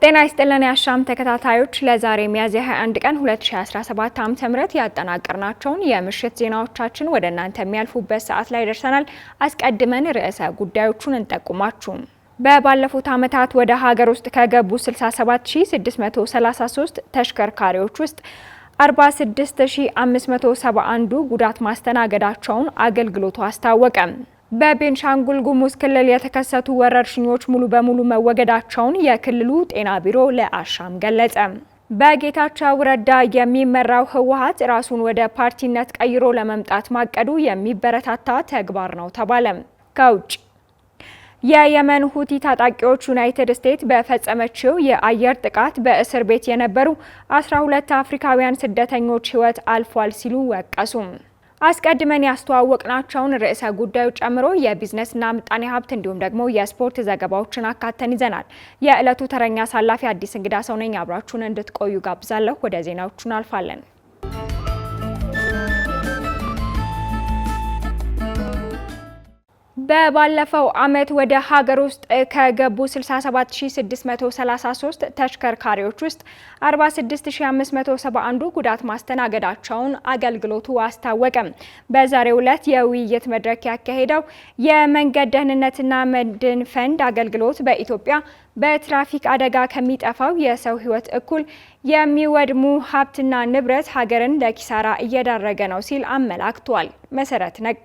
ጤና ይስጥልን የአሻም ተከታታዮች ለዛሬ ሚያዝያ 21 ቀን 2017 ዓ.ም ያጠናቀርናቸውን የምሽት ዜናዎቻችን ወደ እናንተ የሚያልፉበት ሰዓት ላይ ደርሰናል። አስቀድመን ርዕሰ ጉዳዮቹን እንጠቁማችሁ። በባለፉት ዓመታት ወደ ሀገር ውስጥ ከገቡ 67633 ተሽከርካሪዎች ውስጥ 46571 ጉዳት ማስተናገዳቸውን አገልግሎቱ አስታወቀ። በቤንሻንጉል ጉሙዝ ክልል የተከሰቱ ወረርሽኞች ሙሉ በሙሉ መወገዳቸውን የክልሉ ጤና ቢሮ ለአሻም ገለጸ። በጌታቸው ረዳ የሚመራው ህወሓት ራሱን ወደ ፓርቲነት ቀይሮ ለመምጣት ማቀዱ የሚበረታታ ተግባር ነው ተባለ። ከውጭ የየመን ሁቲ ታጣቂዎች ዩናይትድ ስቴትስ በፈጸመችው የአየር ጥቃት በእስር ቤት የነበሩ 12 አፍሪካውያን ስደተኞች ህይወት አልፏል ሲሉ ወቀሱ። አስቀድመን ያስተዋወቅናቸውን ርዕሰ ጉዳዮች ጨምሮ የቢዝነስና ምጣኔ ሀብት እንዲሁም ደግሞ የስፖርት ዘገባዎችን አካተን ይዘናል። የዕለቱ ተረኛ አሳላፊ አዲስ እንግዳ ሰው ነኝ። አብራችሁን እንድትቆዩ ጋብዛለሁ። ወደ ዜናዎቹ እናልፋለን። በባለፈው ዓመት ወደ ሀገር ውስጥ ከገቡ 67633 ተሽከርካሪዎች ውስጥ 46571 ጉዳት ማስተናገዳቸውን አገልግሎቱ አስታወቀ። በዛሬው ዕለት የውይይት መድረክ ያካሄደው የመንገድ ደህንነትና መድን ፈንድ አገልግሎት በኢትዮጵያ በትራፊክ አደጋ ከሚጠፋው የሰው ሕይወት እኩል የሚወድሙ ሀብትና ንብረት ሀገርን ለኪሳራ እየዳረገ ነው ሲል አመላክቷል። መሰረት ነቃ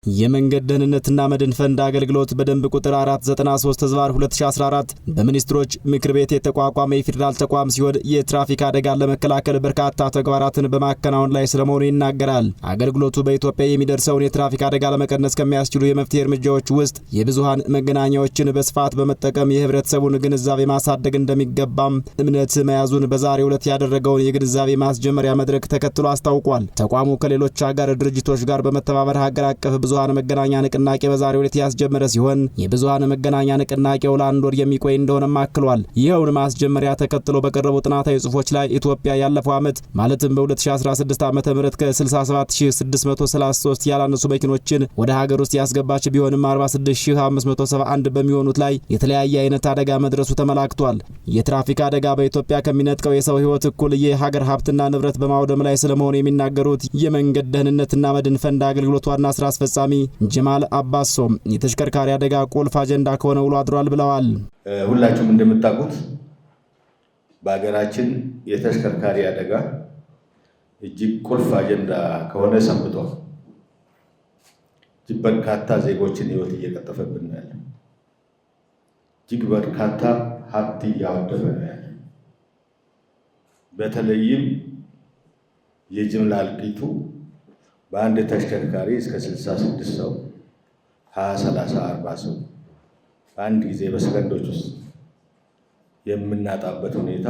የመንገድ ደህንነትና መድን ፈንድ አገልግሎት በደንብ ቁጥር 493/2014 በሚኒስትሮች ምክር ቤት የተቋቋመ የፌዴራል ተቋም ሲሆን የትራፊክ አደጋን ለመከላከል በርካታ ተግባራትን በማከናወን ላይ ስለመሆኑ ይናገራል። አገልግሎቱ በኢትዮጵያ የሚደርሰውን የትራፊክ አደጋ ለመቀነስ ከሚያስችሉ የመፍትሄ እርምጃዎች ውስጥ የብዙሃን መገናኛዎችን በስፋት በመጠቀም የህብረተሰቡን ግንዛቤ ማሳደግ እንደሚገባም እምነት መያዙን በዛሬው ዕለት ያደረገውን የግንዛቤ ማስጀመሪያ መድረክ ተከትሎ አስታውቋል። ተቋሙ ከሌሎች ሀገር ድርጅቶች ጋር በመተባበር ሀገር አቀፍ ብዙሃን መገናኛ ንቅናቄ በዛሬው ዕለት ያስጀመረ ሲሆን የብዙሃን መገናኛ ንቅናቄው ለአንድ ወር የሚቆይ እንደሆነም አክሏል። ይኸውን ማስጀመሪያ ተከትሎ በቀረቡ ጥናታዊ ጽሑፎች ላይ ኢትዮጵያ ያለፈው ዓመት ማለትም በ2016 ዓ.ም ከ67633 ያላነሱ መኪኖችን ወደ ሀገር ውስጥ ያስገባች ቢሆንም 46571 በሚሆኑት ላይ የተለያየ አይነት አደጋ መድረሱ ተመላክቷል። የትራፊክ አደጋ በኢትዮጵያ ከሚነጥቀው የሰው ሕይወት እኩል የሀገር ሀብትና ንብረት በማውደም ላይ ስለመሆኑ የሚናገሩት የመንገድ ደህንነትና መድን ፈንድ አገልግሎት ዋና ስራ አስፈጻሚ ጀማል አባሶም የተሽከርካሪ አደጋ ቁልፍ አጀንዳ ከሆነ ውሎ አድሯል ብለዋል። ሁላችሁም እንደምታውቁት በሀገራችን የተሽከርካሪ አደጋ እጅግ ቁልፍ አጀንዳ ከሆነ ሰንብቷል። እጅግ በርካታ ዜጎችን ህይወት እየቀጠፈብን ነው ያለው። እጅግ በርካታ ሀብት እያወደመ ነው ያለው። በተለይም የጅምላ እልቂቱ በአንድ ተሽከርካሪ እስከ 66 ሰው 20፣ 30፣ 40 ሰው በአንድ ጊዜ በሰከንዶች ውስጥ የምናጣበት ሁኔታ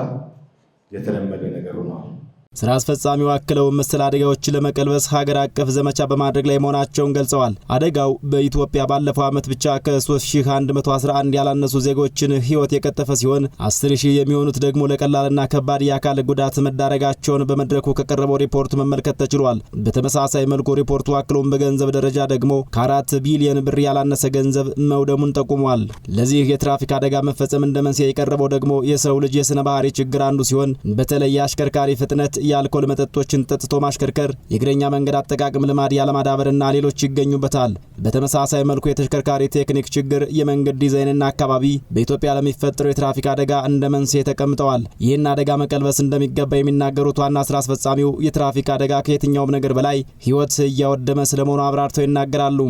የተለመደ ነገር ሆኗል። ስራ አስፈጻሚው አክለው መሰል አደጋዎችን ለመቀልበስ ሀገር አቀፍ ዘመቻ በማድረግ ላይ መሆናቸውን ገልጸዋል። አደጋው በኢትዮጵያ ባለፈው ዓመት ብቻ ከ3111 ያላነሱ ዜጎችን ህይወት የቀጠፈ ሲሆን 10000 የሚሆኑት ደግሞ ለቀላልና ከባድ የአካል ጉዳት መዳረጋቸውን በመድረኩ ከቀረበው ሪፖርት መመልከት ተችሏል። በተመሳሳይ መልኩ ሪፖርቱ አክሎም በገንዘብ ደረጃ ደግሞ ከ4 ቢሊዮን ብር ያላነሰ ገንዘብ መውደሙን ጠቁሟል። ለዚህ የትራፊክ አደጋ መፈጸም እንደ መንስኤ የቀረበው ደግሞ የሰው ልጅ የስነ ባህሪ ችግር አንዱ ሲሆን በተለይ የአሽከርካሪ ፍጥነት የአልኮል መጠጦችን ጠጥቶ ማሽከርከር፣ የእግረኛ መንገድ አጠቃቀም ልማድ ያለማዳበርና ሌሎች ይገኙበታል። በተመሳሳይ መልኩ የተሽከርካሪ ቴክኒክ ችግር፣ የመንገድ ዲዛይንና አካባቢ በኢትዮጵያ ለሚፈጠረው የትራፊክ አደጋ እንደ መንስኤ ተቀምጠዋል። ይህን አደጋ መቀልበስ እንደሚገባ የሚናገሩት ዋና ስራ አስፈጻሚው የትራፊክ አደጋ ከየትኛውም ነገር በላይ ህይወት እያወደመ ስለመሆኑ አብራርተው ይናገራሉ።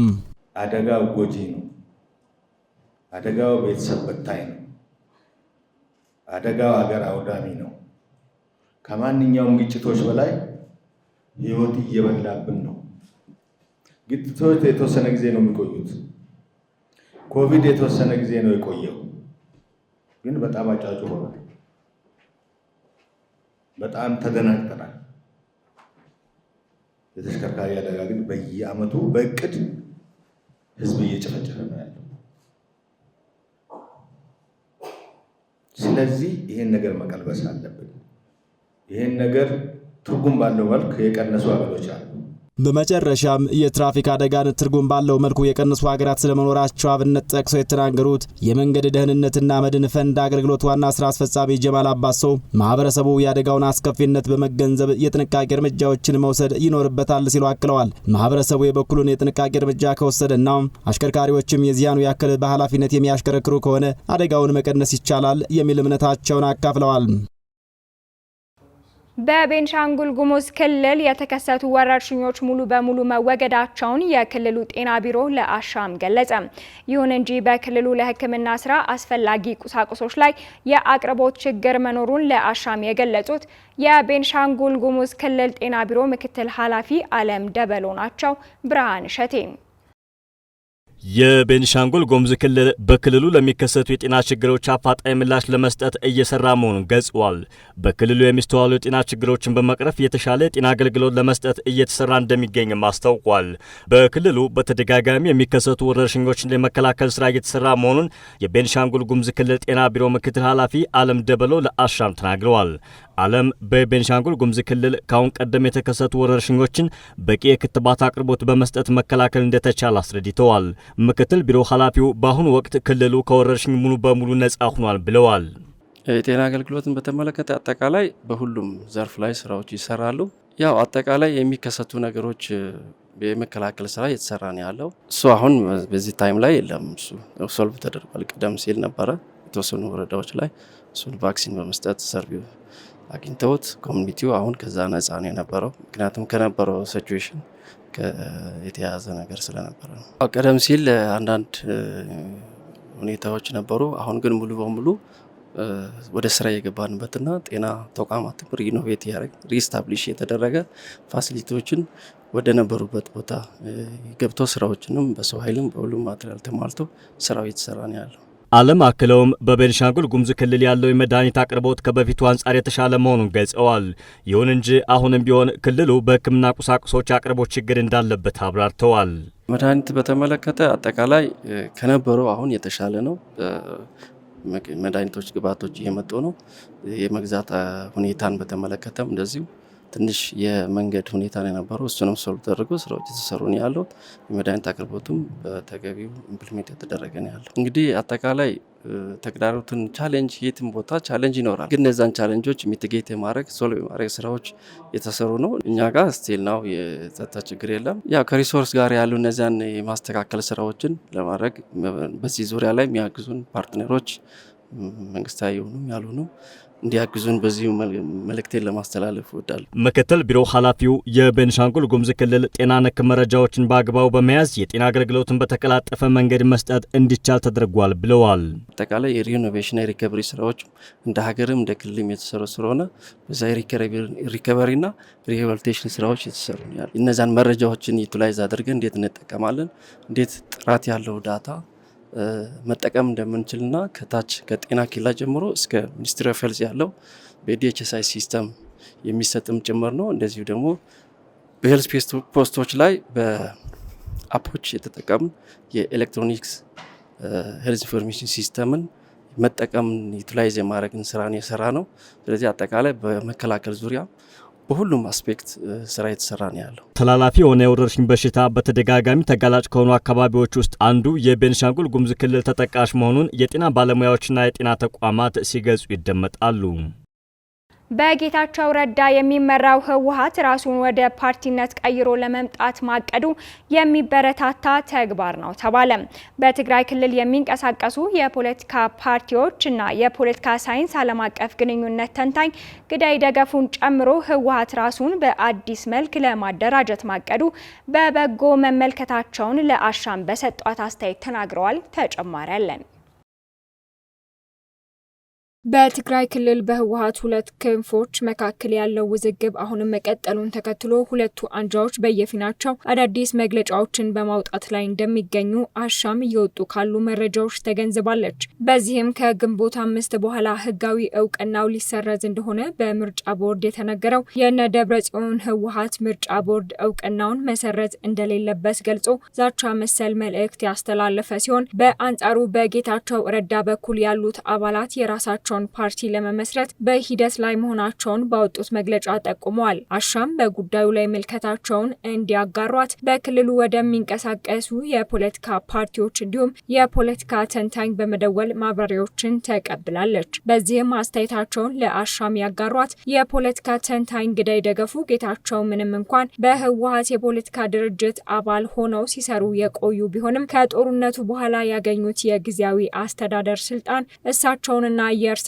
አደጋው ጎጂ ነው። አደጋው ቤተሰብ በታኝ ነው። አደጋው ሀገር አውዳሚ ነው። ከማንኛውም ግጭቶች በላይ ህይወት እየበላብን ነው። ግጭቶች የተወሰነ ጊዜ ነው የሚቆዩት። ኮቪድ የተወሰነ ጊዜ ነው የቆየው፣ ግን በጣም አጫጭ ሆኗል። በጣም ተደናግጠናል። የተሽከርካሪ አደጋ ግን በየዓመቱ በእቅድ ህዝብ እየጨፈጨፈ ነው ያለው። ስለዚህ ይሄን ነገር መቀልበስ አለብን። ይህን ነገር ትርጉም ባለው መልክ የቀነሱ ሀገሮች አሉ። በመጨረሻም የትራፊክ አደጋን ትርጉም ባለው መልኩ የቀነሱ ሀገራት ስለመኖራቸው አብነት ጠቅሰው የተናገሩት የመንገድ ደህንነትና መድን ፈንድ አገልግሎት ዋና ስራ አስፈጻሚ ጀማል አባሶ ማህበረሰቡ የአደጋውን አስከፊነት በመገንዘብ የጥንቃቄ እርምጃዎችን መውሰድ ይኖርበታል ሲሉ አክለዋል። ማህበረሰቡ የበኩሉን የጥንቃቄ እርምጃ ከወሰደና አሽከርካሪዎችም የዚያኑ ያክል በኃላፊነት የሚያሽከረክሩ ከሆነ አደጋውን መቀነስ ይቻላል የሚል እምነታቸውን አካፍለዋል። በቤንሻንጉል ጉሙዝ ክልል የተከሰቱ ወረርሽኞች ሙሉ በሙሉ መወገዳቸውን የክልሉ ጤና ቢሮ ለአሻም ገለጸ። ይሁን እንጂ በክልሉ ለሕክምና ስራ አስፈላጊ ቁሳቁሶች ላይ የአቅርቦት ችግር መኖሩን ለአሻም የገለጹት የቤንሻንጉል ጉሙዝ ክልል ጤና ቢሮ ምክትል ኃላፊ አለም ደበሎ ናቸው። ብርሃን ሸቴ የቤንሻንጉል ጉሙዝ ክልል በክልሉ ለሚከሰቱ የጤና ችግሮች አፋጣኝ ምላሽ ለመስጠት እየሰራ መሆኑን ገልጿል። በክልሉ የሚስተዋሉ የጤና ችግሮችን በመቅረፍ የተሻለ የጤና አገልግሎት ለመስጠት እየተሰራ እንደሚገኝም አስታውቋል። በክልሉ በተደጋጋሚ የሚከሰቱ ወረርሽኞችን ለመከላከል ስራ እየተሰራ መሆኑን የቤንሻንጉል ጉሙዝ ክልል ጤና ቢሮ ምክትል ኃላፊ አለም ደበሎ ለአሻም ተናግረዋል። አለም በቤንሻንጉል ጉሙዝ ክልል ካሁን ቀደም የተከሰቱ ወረርሽኞችን በቂ የክትባት አቅርቦት በመስጠት መከላከል እንደተቻለ አስረድተዋል። ምክትል ቢሮ ኃላፊው በአሁኑ ወቅት ክልሉ ከወረርሽኝ ሙሉ በሙሉ ነጻ ሆኗል ብለዋል። የጤና አገልግሎትን በተመለከተ አጠቃላይ በሁሉም ዘርፍ ላይ ስራዎች ይሰራሉ። ያው አጠቃላይ የሚከሰቱ ነገሮች የመከላከል ስራ እየተሰራ ነው ያለው። እሱ አሁን በዚህ ታይም ላይ የለም። እሱ ሶልቭ ተደርጓል። ቀደም ሲል ነበረ የተወሰኑ ወረዳዎች ላይ እሱን ቫክሲን በመስጠት ሰርቪው አግኝተውት ኮሚኒቲው አሁን ከዛ ነጻ ነው የነበረው። ምክንያቱም ከነበረው ሲቹዌሽን የተያዘ ነገር ስለነበረ ነው። ቀደም ሲል አንዳንድ ሁኔታዎች ነበሩ። አሁን ግን ሙሉ በሙሉ ወደ ስራ የገባንበትና ጤና ተቋማት ሪኖቬት ያደረግ ሪስታብሊሽ የተደረገ ፋሲሊቲዎችን ወደ ነበሩበት ቦታ ገብቶ ስራዎችንም በሰው ኃይልም በሁሉም ማቴሪያል ተሟልቶ ስራው እየተሰራ ነው ያለው። አለም አክለውም በቤንሻንጉል ጉሙዝ ክልል ያለው የመድኃኒት አቅርቦት ከበፊቱ አንጻር የተሻለ መሆኑን ገልጸዋል። ይሁን እንጂ አሁንም ቢሆን ክልሉ በሕክምና ቁሳቁሶች አቅርቦት ችግር እንዳለበት አብራርተዋል። መድኃኒት በተመለከተ አጠቃላይ ከነበረው አሁን የተሻለ ነው። መድኃኒቶች ግብዓቶች እየመጡ ነው። የመግዛት ሁኔታን በተመለከተም እንደዚሁ ትንሽ የመንገድ ሁኔታ ነው የነበረው። እሱንም ሶልቭ ተደርጎ ስራዎች የተሰሩ ነው ያለው። የመድኃኒት አቅርቦቱም በተገቢው ኢምፕሊሜንት የተደረገ ነው ያለው። እንግዲህ አጠቃላይ ተግዳሮትን ቻሌንጅ የትም ቦታ ቻሌንጅ ይኖራል። ግን እነዛን ቻሌንጆች ሚቲጌት የማድረግ ሶልቭ የማድረግ ስራዎች የተሰሩ ነው። እኛ ጋር ስቲል ነው የጸጥታ ችግር የለም። ያው ከሪሶርስ ጋር ያሉ እነዚያን የማስተካከል ስራዎችን ለማድረግ በዚህ ዙሪያ ላይ የሚያግዙን ፓርትነሮች መንግስታዊ የሆኑም ያልሆኑም እንዲያግዙን በዚሁ መልእክቴን ለማስተላለፍ እወዳለሁ። ምክትል ቢሮ ኃላፊው የቤንሻንጉል ጉሙዝ ክልል ጤና ነክ መረጃዎችን በአግባቡ በመያዝ የጤና አገልግሎትን በተቀላጠፈ መንገድ መስጠት እንዲቻል ተደርጓል ብለዋል። አጠቃላይ የሪኖቬሽን የሪከቨሪ ስራዎች እንደ ሀገርም እንደ ክልልም የተሰሩ ስለሆነ በዛ ሪከቨሪና ሪሃቢሊቴሽን ስራዎች የተሰሩ ነው። እነዛን መረጃዎችን ዩቲላይዝ አድርገን እንዴት እንጠቀማለን፣ እንዴት ጥራት ያለው ዳታ መጠቀም እንደምንችልና ከታች ከጤና ኬላ ጀምሮ እስከ ሚኒስትሪ ኦፍ ሄልዝ ያለው በዲኤችኤስአይ ሲስተም የሚሰጥም ጭምር ነው። እንደዚሁ ደግሞ በሄልዝ ፖስቶች ላይ በአፖች የተጠቀምን የኤሌክትሮኒክስ ሄልዝ ኢንፎርሜሽን ሲስተምን መጠቀም ዩቲላይዝ የማድረግን ስራን የሰራ ነው። ስለዚህ አጠቃላይ በመከላከል ዙሪያ በሁሉም አስፔክት ስራ የተሰራ ነው ያለው። ተላላፊ የሆነ የወረርሽኝ በሽታ በተደጋጋሚ ተጋላጭ ከሆኑ አካባቢዎች ውስጥ አንዱ የቤንሻንጉል ጉሙዝ ክልል ተጠቃሽ መሆኑን የጤና ባለሙያዎችና የጤና ተቋማት ሲገልጹ ይደመጣሉ። በጌታቸው ረዳ የሚመራው ህወሓት ራሱን ወደ ፓርቲነት ቀይሮ ለመምጣት ማቀዱ የሚበረታታ ተግባር ነው ተባለ። በትግራይ ክልል የሚንቀሳቀሱ የፖለቲካ ፓርቲዎችና የፖለቲካ ሳይንስ ዓለም አቀፍ ግንኙነት ተንታኝ ግዳይ ደገፉን ጨምሮ ህወሓት ራሱን በአዲስ መልክ ለማደራጀት ማቀዱ በበጎ መመልከታቸውን ለአሻም በሰጧት አስተያየት ተናግረዋል። ተጨማሪ አለን። በትግራይ ክልል በህወሓት ሁለት ክንፎች መካከል ያለው ውዝግብ አሁንም መቀጠሉን ተከትሎ ሁለቱ አንጃዎች በየፊናቸው አዳዲስ መግለጫዎችን በማውጣት ላይ እንደሚገኙ አሻም እየወጡ ካሉ መረጃዎች ተገንዝባለች። በዚህም ከግንቦት 5 በኋላ ህጋዊ እውቅናው ሊሰረዝ እንደሆነ በምርጫ ቦርድ የተነገረው የነ ደብረጽዮን ህወሓት ምርጫ ቦርድ እውቅናውን መሰረዝ እንደሌለበት ገልጾ ዛቻ መሰል መልእክት ያስተላለፈ ሲሆን፣ በአንጻሩ በጌታቸው ረዳ በኩል ያሉት አባላት የራሳቸው የራሳቸውን ፓርቲ ለመመስረት በሂደት ላይ መሆናቸውን ባወጡት መግለጫ ጠቁመዋል። አሻም በጉዳዩ ላይ ምልከታቸውን እንዲያጋሯት በክልሉ ወደሚንቀሳቀሱ የፖለቲካ ፓርቲዎች እንዲሁም የፖለቲካ ተንታኝ በመደወል ማብራሪያዎችን ተቀብላለች። በዚህም አስተያየታቸውን ለአሻም ያጋሯት የፖለቲካ ተንታኝ ግዳይ ደገፉ ጌታቸው ምንም እንኳን በህወሓት የፖለቲካ ድርጅት አባል ሆነው ሲሰሩ የቆዩ ቢሆንም ከጦርነቱ በኋላ ያገኙት የጊዜያዊ አስተዳደር ስልጣን እሳቸውንና የእርሳቸውን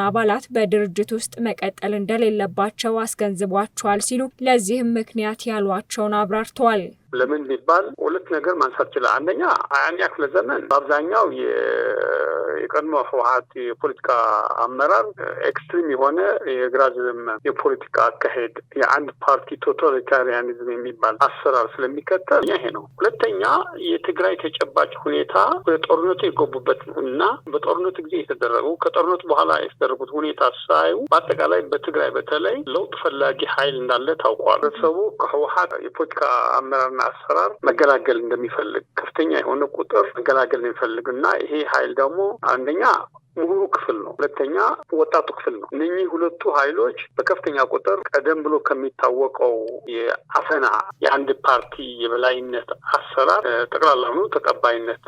አባላት በድርጅት ውስጥ መቀጠል እንደሌለባቸው አስገንዝቧቸዋል ሲሉ ለዚህም ምክንያት ያሏቸውን አብራርተዋል። ለምን ቢባል ሁለት ነገር ማንሳት ይችላል። አንደኛ 20ኛ ክፍለ ዘመን በአብዛኛው የቀድሞ ህወሓት የፖለቲካ አመራር ኤክስትሪም የሆነ የግራዝም የፖለቲካ አካሄድ የአንድ ፓርቲ ቶታሊታሪያኒዝም የሚባል አሰራር ስለሚከተል ይሄ ነው። ሁለተኛ የትግራይ ተጨባጭ ሁኔታ በጦርነቱ የገቡበት እና በጦርነቱ ጊዜ የተደረጉ ከጦርነቱ በኋላ የተደረጉት ሁኔታ ሳዩ በአጠቃላይ በትግራይ በተለይ ለውጥ ፈላጊ ኃይል እንዳለ ታውቋል። ህብረተሰቡ ከህወሓት የፖለቲካ አመራር አሰራር መገላገል እንደሚፈልግ ከፍተኛ የሆነ ቁጥር መገላገል እንደሚፈልግና ይሄ ኃይል ደግሞ አንደኛ ምሁሩ ክፍል ነው፣ ሁለተኛ ወጣቱ ክፍል ነው። እነኚህ ሁለቱ ኃይሎች በከፍተኛ ቁጥር ቀደም ብሎ ከሚታወቀው የአፈና የአንድ ፓርቲ የበላይነት አሰራር ጠቅላላው ተቀባይነት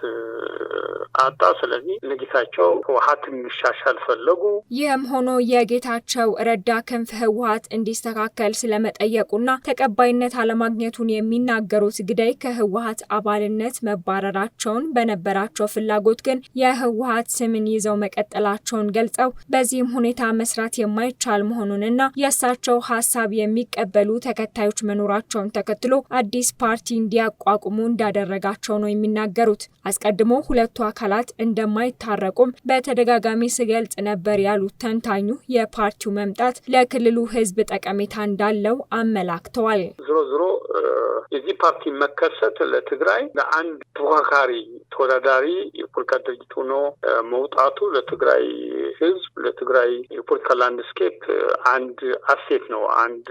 አጣ። ስለዚህ ለጌታቸው ህወሓትን እንዲሻሻል ፈለጉ። ይህም ሆኖ የጌታቸው ረዳ ክንፍ ህወሓት እንዲስተካከል ስለመጠየቁና ተቀባይነት አለማግኘቱን የሚናገሩት ግዳይ ከህወሓት አባልነት መባረራቸውን በነበራቸው ፍላጎት ግን የህወሓት ስምን ይዘው መቀጠላቸውን ገልጸው በዚህም ሁኔታ መስራት የማይቻል መሆኑንና የእሳቸው ሀሳብ የሚቀበሉ ተከታዮች መኖራቸውን ተከትሎ አዲስ ፓርቲ እንዲያቋቁሙ እንዳደረጋቸው ነው የሚናገሩት። አስቀድሞ ሁለቱ አካላት እንደማይታረቁም በተደጋጋሚ ሲገልጽ ነበር ያሉት ተንታኙ የፓርቲው መምጣት ለክልሉ ህዝብ ጠቀሜታ እንዳለው አመላክተዋል። ዞሮ የዚህ ፓርቲ መከሰት ለትግራይ ለአንድ ተወካካሪ ተወዳዳሪ የፖለቲካ ድርጅት ሆኖ መውጣቱ ለትግራይ ህዝብ ለትግራይ የፖለቲካ ላንድስኬፕ አንድ አሴት ነው፣ አንድ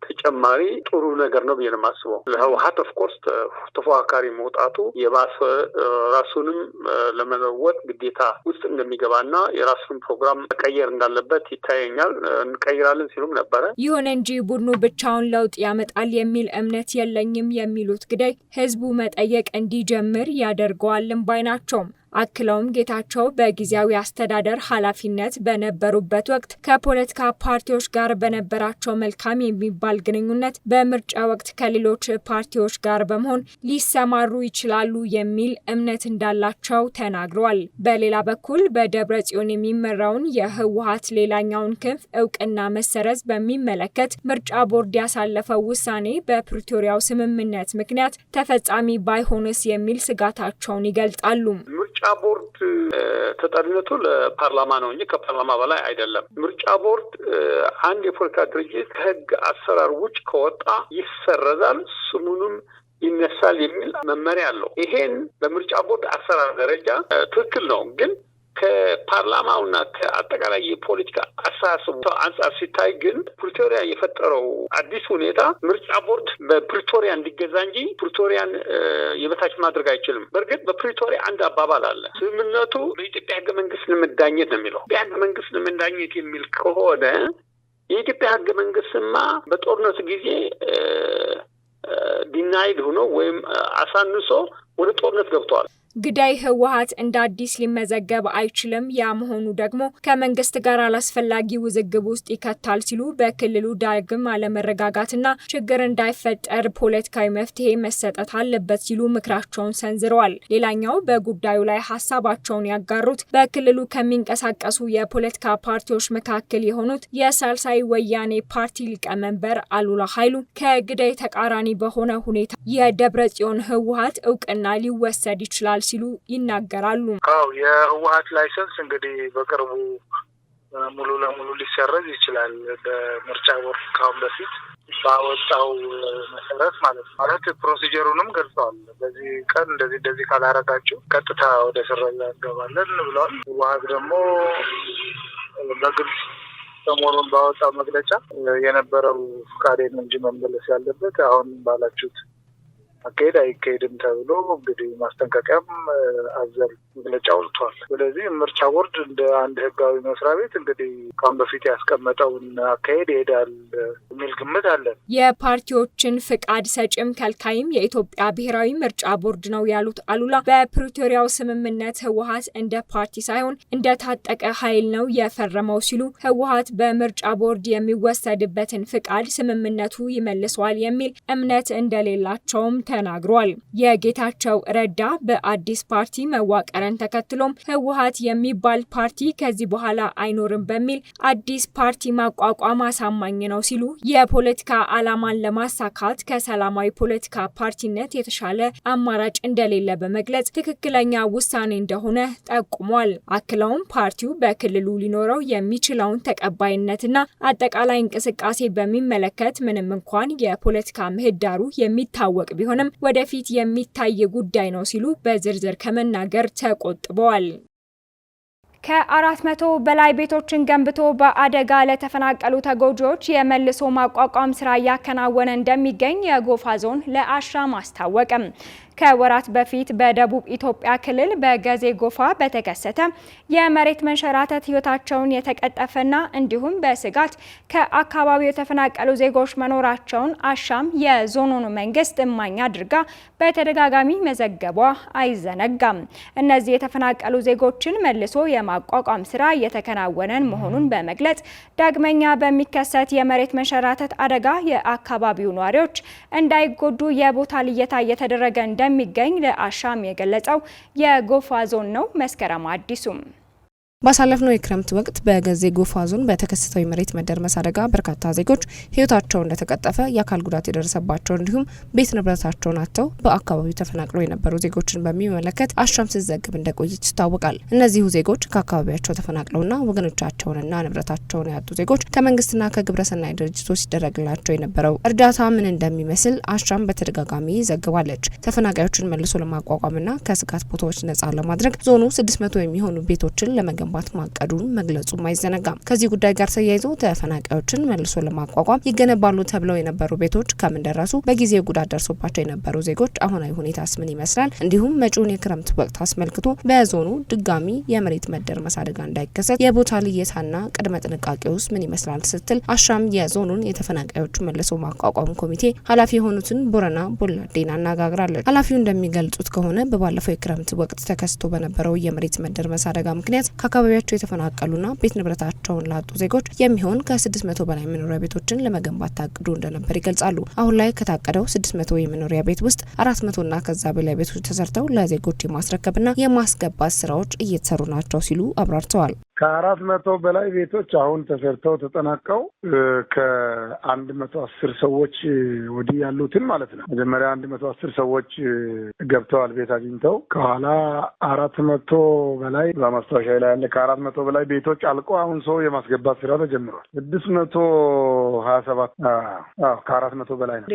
ተጨማሪ ጥሩ ነገር ነው ብዬ ነው የማስበው። ለህወሓት ኦፍ ኮርስ ተፎካካሪ መውጣቱ የባሰ ራሱንም ለመለወጥ ግዴታ ውስጥ እንደሚገባና የራሱን ፕሮግራም መቀየር እንዳለበት ይታየኛል። እንቀይራለን ሲሉም ነበረ። ይሁን እንጂ ቡድኑ ብቻውን ለውጥ ያመጣል የሚል እምነት የለኝም የሚሉት ግዳይ ህዝቡ መጠየቅ እንዲጀምር ያደርገዋልም ባይ ናቸው። አክለውም ጌታቸው በጊዜያዊ አስተዳደር ኃላፊነት በነበሩበት ወቅት ከፖለቲካ ፓርቲዎች ጋር በነበራቸው መልካም የሚባል ግንኙነት በምርጫ ወቅት ከሌሎች ፓርቲዎች ጋር በመሆን ሊሰማሩ ይችላሉ የሚል እምነት እንዳላቸው ተናግረዋል። በሌላ በኩል በደብረ ጽዮን የሚመራውን የህወሓት ሌላኛውን ክንፍ እውቅና መሰረዝ በሚመለከት ምርጫ ቦርድ ያሳለፈው ውሳኔ በፕሪቶሪያው ስምምነት ምክንያት ተፈጻሚ ባይሆንስ የሚል ስጋታቸውን ይገልጻሉ። ምርጫ ቦርድ ተጠሪነቱ ለፓርላማ ነው እንጂ ከፓርላማ በላይ አይደለም። ምርጫ ቦርድ አንድ የፖለቲካ ድርጅት ከህግ አሰራር ውጭ ከወጣ ይሰረዛል፣ ስሙንም ይነሳል የሚል መመሪያ አለው። ይሄን በምርጫ ቦርድ አሰራር ደረጃ ትክክል ነው፣ ግን ከፓርላማውና ከአጠቃላይ የፖለቲካ አስተሳሰቡ አንጻር ሲታይ ግን ፕሪቶሪያ የፈጠረው አዲስ ሁኔታ ምርጫ ቦርድ በፕሪቶሪያ እንዲገዛ እንጂ ፕሪቶሪያን የበታች ማድረግ አይችልም። በእርግጥ በፕሪቶሪያ አንድ አባባል አለ። ስምምነቱ በኢትዮጵያ ህገ መንግስት ለመዳኘት ነው የሚለው። በህገ መንግስት ለመዳኘት የሚል ከሆነ የኢትዮጵያ ህገ መንግስትማ በጦርነቱ ጊዜ ዲናይድ ሆኖ ወይም አሳንሶ ወደ ጦርነት ገብቷል። ግዳይ ህወሓት እንደ አዲስ ሊመዘገብ አይችልም፣ ያ መሆኑ ደግሞ ከመንግስት ጋር አላስፈላጊ ውዝግብ ውስጥ ይከታል ሲሉ በክልሉ ዳግም አለመረጋጋትና ችግር እንዳይፈጠር ፖለቲካዊ መፍትሄ መሰጠት አለበት ሲሉ ምክራቸውን ሰንዝረዋል። ሌላኛው በጉዳዩ ላይ ሀሳባቸውን ያጋሩት በክልሉ ከሚንቀሳቀሱ የፖለቲካ ፓርቲዎች መካከል የሆኑት የሳልሳይ ወያኔ ፓርቲ ሊቀመንበር አሉላ ኃይሉ ከግዳይ ተቃራኒ በሆነ ሁኔታ የደብረ ጽዮን ህወሓት እውቅና ሊወሰድ ይችላል ሲሉ ይናገራሉ። የህወሓት ላይሰንስ እንግዲህ በቅርቡ ሙሉ ለሙሉ ሊሰረዝ ይችላል። በምርጫ ቦርድ ካሁን በፊት ባወጣው መሰረት ማለት ፕሮሲጀሩንም ገልጸዋል። በዚህ ቀን እንደዚህ ካላረጋችሁ ቀጥታ ወደ ስረዛ እንገባለን ብለዋል። ህወሓት ደግሞ በግልጽ ሰሞኑን ባወጣው መግለጫ የነበረው ፍቃዴን እንጂ መመለስ ያለበት አሁን ባላችሁት አካሄድ አይካሄድም ተብሎ እንግዲህ ማስጠንቀቂያም አዘል መግለጫ ወጥቷል። ስለዚህ ምርጫ ቦርድ እንደ አንድ ህጋዊ መስሪያ ቤት እንግዲህ ካሁን በፊት ያስቀመጠውን አካሄድ ይሄዳል የሚል ግምት አለን። የፓርቲዎችን ፍቃድ ሰጭም ከልካይም የኢትዮጵያ ብሔራዊ ምርጫ ቦርድ ነው ያሉት አሉላ በፕሪቶሪያው ስምምነት ህወሓት እንደ ፓርቲ ሳይሆን እንደ ታጠቀ ኃይል ነው የፈረመው ሲሉ ህወሓት በምርጫ ቦርድ የሚወሰድበትን ፍቃድ ስምምነቱ ይመልሰዋል የሚል እምነት እንደሌላቸውም ተናግሯል። የጌታቸው ረዳ በአዲስ ፓርቲ መዋቀርን ተከትሎም ህወሓት የሚባል ፓርቲ ከዚህ በኋላ አይኖርም በሚል አዲስ ፓርቲ ማቋቋም አሳማኝ ነው ሲሉ የፖለቲካ ዓላማን ለማሳካት ከሰላማዊ ፖለቲካ ፓርቲነት የተሻለ አማራጭ እንደሌለ በመግለጽ ትክክለኛ ውሳኔ እንደሆነ ጠቁሟል። አክለውም ፓርቲው በክልሉ ሊኖረው የሚችለውን ተቀባይነትና አጠቃላይ እንቅስቃሴ በሚመለከት ምንም እንኳን የፖለቲካ ምህዳሩ የሚታወቅ ቢሆንም ወደፊት የሚታይ ጉዳይ ነው ሲሉ በዝርዝር ከመናገር ተቆጥበዋል። ከ400 በላይ ቤቶችን ገንብቶ በአደጋ ለተፈናቀሉ ተጎጂዎች የመልሶ ማቋቋም ስራ እያከናወነ እንደሚገኝ የጎፋ ዞን ለአሻም አስታወቀም። ከወራት በፊት በደቡብ ኢትዮጵያ ክልል በገዜ ጎፋ በተከሰተ የመሬት መንሸራተት ህይወታቸውን የተቀጠፈና እንዲሁም በስጋት ከአካባቢው የተፈናቀሉ ዜጎች መኖራቸውን አሻም የዞኑን መንግስት እማኝ አድርጋ በተደጋጋሚ መዘገቧ አይዘነጋም። እነዚህ የተፈናቀሉ ዜጎችን መልሶ የማቋቋም ስራ እየተከናወነ መሆኑን በመግለጽ ዳግመኛ በሚከሰት የመሬት መንሸራተት አደጋ የአካባቢው ነዋሪዎች እንዳይጎዱ የቦታ ልየታ እየተደረገ እንደሚገኝ ለአሻም የገለጸው የጎፋ ዞን ነው። መስከረም አዲሱም ባሳለፍነው የክረምት ወቅት በገዜ ጎፋ ዞን በተከሰተው የመሬት መደርመስ አደጋ በርካታ ዜጎች ህይወታቸው እንደተቀጠፈ የአካል ጉዳት የደረሰባቸው እንዲሁም ቤት ንብረታቸውን አጥተው በአካባቢው ተፈናቅለው የነበሩ ዜጎችን በሚመለከት አሻም ስትዘግብ እንደቆየች ይታወቃል። እነዚሁ ዜጎች ከአካባቢያቸው ተፈናቅለውና ወገኖቻቸውንና ንብረታቸውን ያጡ ዜጎች ከመንግስትና ከግብረሰናይ ድርጅቶች ሲደረግላቸው የነበረው እርዳታ ምን እንደሚመስል አሻም በተደጋጋሚ ዘግባለች። ተፈናቃዮችን መልሶ ለማቋቋምና ከስጋት ቦታዎች ነጻ ለማድረግ ዞኑ 600 የሚሆኑ ቤቶችን ለመገንባት ማቀዱን መግለጹም አይዘነጋም። ከዚህ ጉዳይ ጋር ተያይዞ ተፈናቃዮችን መልሶ ለማቋቋም ይገነባሉ ተብለው የነበሩ ቤቶች ከምን ደረሱ? በጊዜው ጉዳት ደርሶባቸው የነበሩ ዜጎች አሁናዊ ሁኔታስ ምን ይመስላል? እንዲሁም መጪውን የክረምት ወቅት አስመልክቶ በዞኑ ድጋሚ የመሬት መደርመስ አደጋ እንዳይከሰት የቦታ ልየታና ቅድመ ጥንቃቄ ውስጥ ምን ይመስላል ስትል አሻም የዞኑን የተፈናቃዮች መልሶ ማቋቋም ኮሚቴ ኃላፊ የሆኑትን ቦረና ቦላዴን አነጋግራለች። ኃላፊው እንደሚገልጹት ከሆነ በባለፈው የክረምት ወቅት ተከስቶ በነበረው የመሬት መደርመስ አደጋ ምክንያት ከአካባቢያቸው የተፈናቀሉና ቤት ንብረታቸውን ላጡ ዜጎች የሚሆን ከ600 በላይ መኖሪያ ቤቶችን ለመገንባት ታቅዶ እንደነበር ይገልጻሉ። አሁን ላይ ከታቀደው 600 የመኖሪያ ቤት ውስጥ 400ና ከዛ በላይ ቤቶች ተሰርተው ለዜጎች የማስረከብና የማስገባት ስራዎች እየተሰሩ ናቸው ሲሉ አብራርተዋል። ከ400 በላይ ቤቶች አሁን ተሰርተው ተጠናቀው ከ110 ሰዎች ወዲህ ያሉትን ማለት ነው። መጀመሪያ 110 ሰዎች ገብተዋል ቤት አግኝተው፣ ከኋላ 400 በላይ በማስታወሻ ላይ ያለ ከ400 በላይ ቤቶች አልቆ አሁን ሰው የማስገባት ስራ ተጀምሯል። 627 ከ400 በላይ ነው።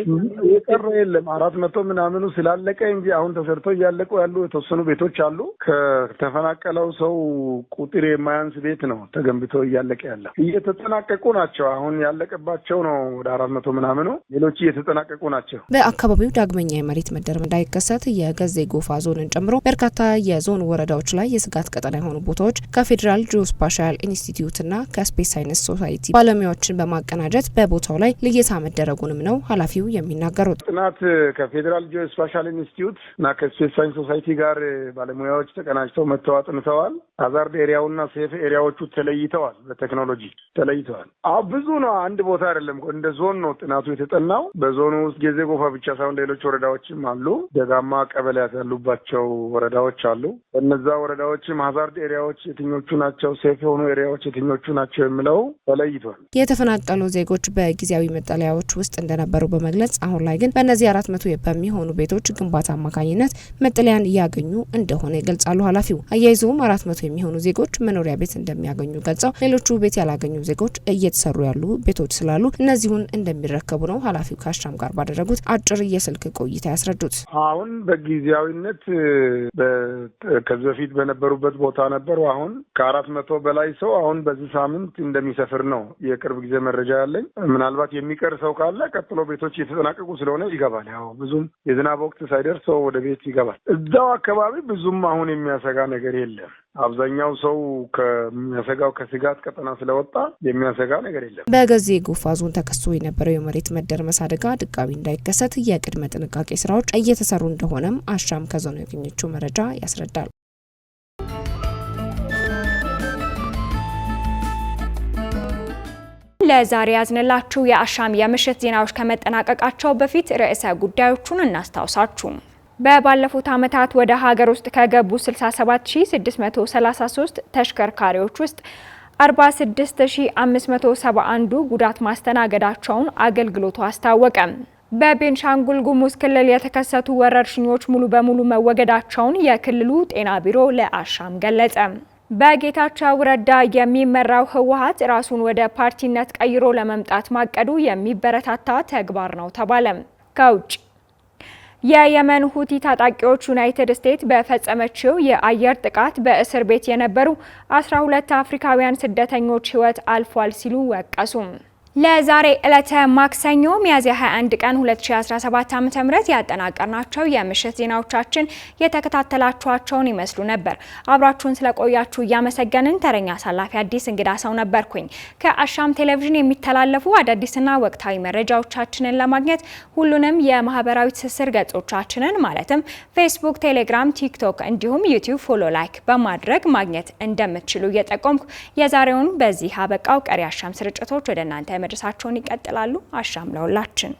የቀረ የለም 400 ምናምኑ ስላለቀ እንጂ አሁን ተሰርተው እያለቁ ያሉ የተወሰኑ ቤቶች አሉ። ከተፈናቀለው ሰው ቁጥር የማያንስ ቤት ነው ተገንብቶ እያለቀ ያለው። እየተጠናቀቁ ናቸው። አሁን ያለቀባቸው ነው ወደ 400 ምናምኑ፣ ሌሎች እየተጠናቀቁ ናቸው። በአካባቢው ዳግመኛ የመሬት መደርመስ እንዳይከሰት የገዜ ጎፋ ዞንን ጨምሮ በርካታ የዞን ወረዳዎች ላይ የስጋት ቀጠና የሆኑ ቦታዎች ከፌዴራል ጂኦስፓሻል ኢንስቲትዩትና ከስፔስ ሳይንስ ሶሳይቲ ባለሙያዎችን በማቀናጀት በቦታው ላይ ልየታ መደረጉንም ነው ኃላፊው የሚናገሩት። ጥናት ከፌዴራል ጂኦስፓሻል ኢንስቲትዩት እና ከስፔስ ሳይንስ ሶሳይቲ ጋር ባለሙያዎች ተቀናጅተው መተው አጥንተዋል። ሃዛርድ ኤሪያውና ሴፍ ኤሪያዎቹ ተለይተዋል። በቴክኖሎጂ ተለይተዋል። ብዙ ነው። አንድ ቦታ አይደለም። እንደ ዞን ነው ጥናቱ የተጠናው። በዞኑ ውስጥ ገዜ ጎፋ ብቻ ሳይሆን ሌሎች ወረዳዎችም አሉ። ደጋማ ቀበሌያት ያሉባቸው ወረዳዎች አሉ። በእነዛ ወረዳዎችም ሃዛርድ ኤሪያዎች የትኞቹ ናቸው፣ ሴፍ የሆኑ ኤሪያዎች የትኞቹ ናቸው የሚለው ተለይቷል። የተፈናቀሉ ዜጎች በጊዜያዊ መጠለያዎች ውስጥ እንደነበሩ በመግለጽ አሁን ላይ ግን በእነዚህ 400 በሚሆኑ ቤቶች ግንባታ አማካኝነት መጠለያን እያገኙ እንደሆነ ይገልጻሉ ኃላፊው። አያይዘውም 400 የሚሆኑ ዜጎች መኖሪያ ቤት እንደሚያገኙ ገልጸው ሌሎቹ ቤት ያላገኙ ዜጎች እየተሰሩ ያሉ ቤቶች ስላሉ እነዚሁን እንደሚረከቡ ነው ኃላፊው ከአሻም ጋር ባደረጉት አጭር የስልክ ቆይታ ያስረዱት። አሁን በጊዜያዊነት ከዚህ በፊት በነበሩበት ቦታ ነበሩ። አሁን ከ400 በላይ ሰው አሁን በዚህ ሳምንት እንደሚሰፍር ነው የቅርብ ጊዜ መረጃ ያለኝ። ምናልባት የሚቀር ሰው ካለ ቀጥሎ ቤቶች እየተጠናቀቁ ስለሆነ ይገባል። ያው ብዙም የዝናብ ወቅት ሳይደርስ ሰው ወደ ቤት ይገባል። እዛው አካባቢ ብዙም አሁን የሚያሰጋ ነገር የለም። አብዛኛው ሰው ከሚያሰጋው ከስጋት ቀጠና ስለወጣ የሚያሰጋ ነገር የለም። በገዜ ጎፋ ዞን ተከስቶ የነበረው የመሬት መደርመስ አደጋ ድጋሚ እንዳይከሰት የቅድመ ጥንቃቄ ስራዎች እየተሰሩ እንደሆነም አሻም ከዞኑ ያገኘችው መረጃ ያስረዳል። ለዛሬ ያዝንላችሁ የአሻም የምሽት ዜናዎች ከመጠናቀቃቸው በፊት ርዕሰ ጉዳዮቹን እናስታውሳችሁ። በባለፉት ዓመታት ወደ ሀገር ውስጥ ከገቡ 67633 ተሽከርካሪዎች ውስጥ 46571 ጉዳት ማስተናገዳቸውን አገልግሎቱ አስታወቀ። በቤንሻንጉል ጉሙዝ ክልል የተከሰቱ ወረርሽኞች ሙሉ በሙሉ መወገዳቸውን የክልሉ ጤና ቢሮ ለአሻም ገለጸ። በጌታቸው ረዳ የሚመራው ህወሓት ራሱን ወደ ፓርቲነት ቀይሮ ለመምጣት ማቀዱ የሚበረታታ ተግባር ነው ተባለ። ከውጭ የየመን ሁቲ ታጣቂዎች ዩናይትድ ስቴትስ በፈጸመችው የአየር ጥቃት በእስር ቤት የነበሩ 12 አፍሪካውያን ስደተኞች ህይወት አልፏል ሲሉ ወቀሱ። ለዛሬ ዕለተ ማክሰኞ ሚያዝያ 21 ቀን 2017 ዓ.ም ያጠናቀርናቸው የምሽት ዜናዎቻችን የተከታተላችኋቸውን ይመስሉ ነበር። አብራችሁን ስለቆያችሁ እያመሰገንን ተረኛ አሳላፊ አዲስ እንግዳ ሰው ነበርኩኝ። ከአሻም ቴሌቪዥን የሚተላለፉ አዳዲስና ወቅታዊ መረጃዎቻችንን ለማግኘት ሁሉንም የማህበራዊ ትስስር ገጾቻችንን ማለትም ፌስቡክ፣ ቴሌግራም፣ ቲክቶክ እንዲሁም ዩቲዩብ ፎሎ፣ ላይክ በማድረግ ማግኘት እንደምትችሉ እየጠቆምኩ የዛሬውን በዚህ አበቃው። ቀሪ አሻም ስርጭቶች ወደ እናንተ መድረሳቸውን ይቀጥላሉ። አሻም ለሁላችን።